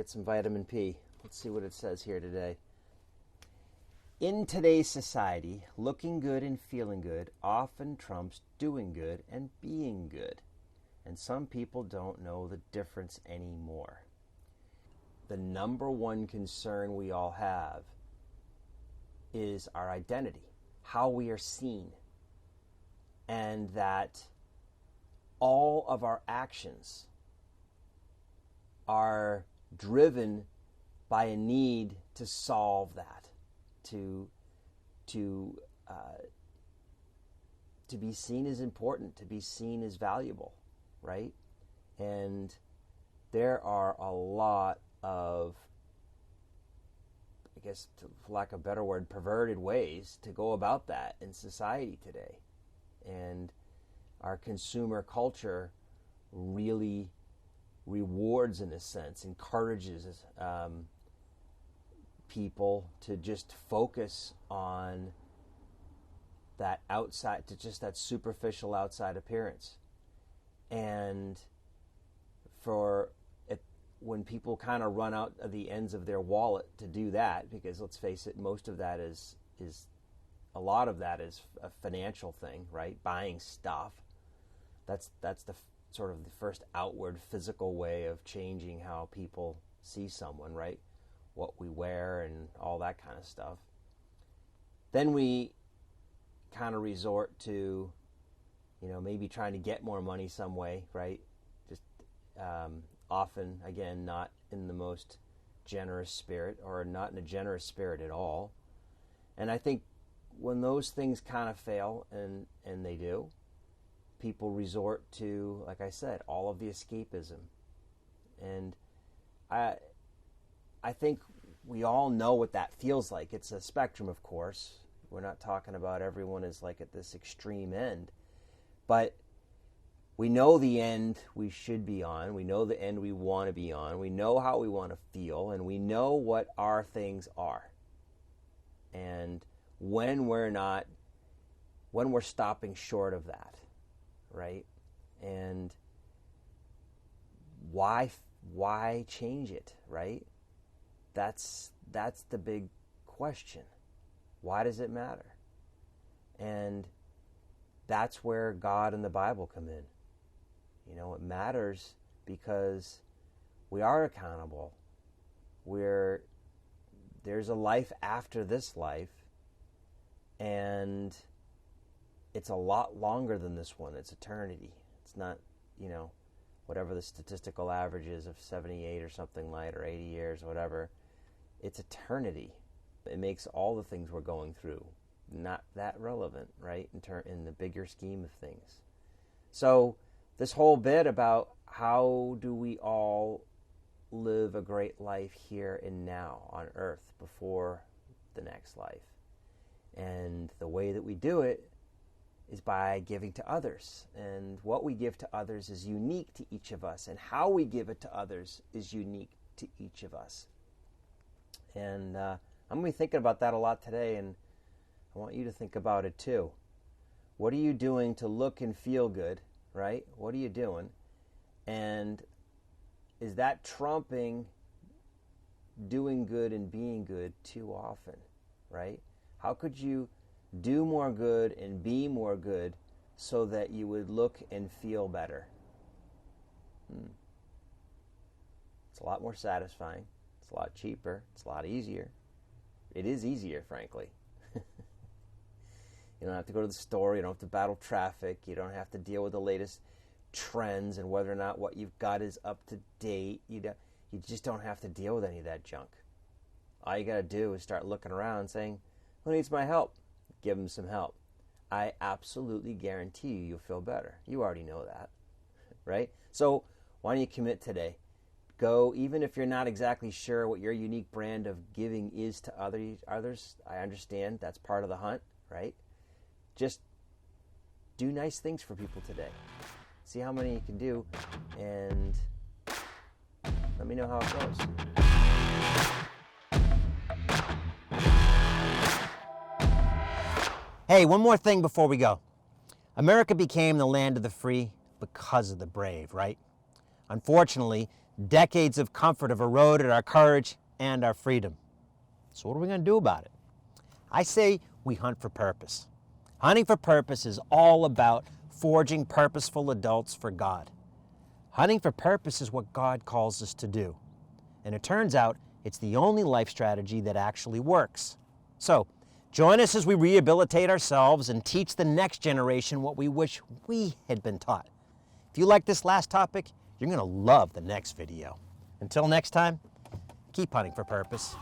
get some vitamin P. Let's see what it says here today. In today's society, looking good and feeling good often trumps doing good and being good. And some people don't know the difference anymore. The number one concern we all have is our identity, how we are seen, and that all of our actions are driven by a need to solve that, to be seen as important, to be seen as valuable, right? And there are a lot of, I guess, for lack of a better word, perverted ways to go about that in society today. And our consumer culture really rewards, in a sense, encourages people to just focus on that outside, to just that superficial outside appearance. And when people kind of run out of the ends of their wallet to do that, because let's face it, most of that is a lot of that is a financial thing, right? Buying stuff. That's the sort of the first outward physical way of changing how people see someone, right? What we wear and all that kind of stuff. Then we kind of resort to, maybe trying to get more money some way, right? Just often, again, not in the most generous spirit, or not in a generous spirit at all. And I think when those things kind of fail, and they do, people resort to, like I said, all of the escapism. And I think we all know what that feels like. It's a spectrum, of course. We're not talking about everyone is like at this extreme end. But we know the end we should be on. We know the end we want to be on. We know how we want to feel. And we know what our things are. And when we're stopping short of that, right? And why change it, right? That's the big question. Why does it matter? And that's where God and the Bible come in. It matters because we are accountable. There's a life after this life, and it's a lot longer than this one. It's eternity. It's not, whatever the statistical average is of 78 or something like, or 80 years or whatever. It's eternity. It makes all the things we're going through not that relevant, right, in the bigger scheme of things. So this whole bit about how do we all live a great life here and now on earth before the next life. And the way that we do it is by giving to others. And what we give to others is unique to each of us. And how we give it to others is unique to each of us. And I'm going to be thinking about that a lot today, and I want you to think about it too. What are you doing to look and feel good, right? What are you doing? And is that trumping doing good and being good too often, right? How could you do more good and be more good so that you would look and feel better? It's a lot more satisfying. It's a lot cheaper. It's a lot easier. It is easier, frankly. You don't have to go to the store. You don't have to battle traffic. You don't have to deal with the latest trends and whether or not what you've got is up to date. You just don't have to deal with any of that junk. All you got to do is start looking around and saying, who needs my help? Give them some help. I absolutely guarantee you'll feel better. You already know that, right? So why don't you commit today? Go, even if you're not exactly sure what your unique brand of giving is to others. I understand that's part of the hunt, right? Just do nice things for people today. See how many you can do, and let me know how it goes. Hey, one more thing before we go. America became the land of the free because of the brave, right? Unfortunately, Decades of comfort have eroded our courage and our freedom. So what are we going to do about it? I say we hunt for purpose. Hunting for purpose is all about forging purposeful adults for God. Hunting for purpose is what God calls us to do. And it turns out it's the only life strategy that actually works. So, join us as we rehabilitate ourselves and teach the next generation what we wish we had been taught. If you like this last topic, you're going to love the next video. Until next time, keep hunting for purpose.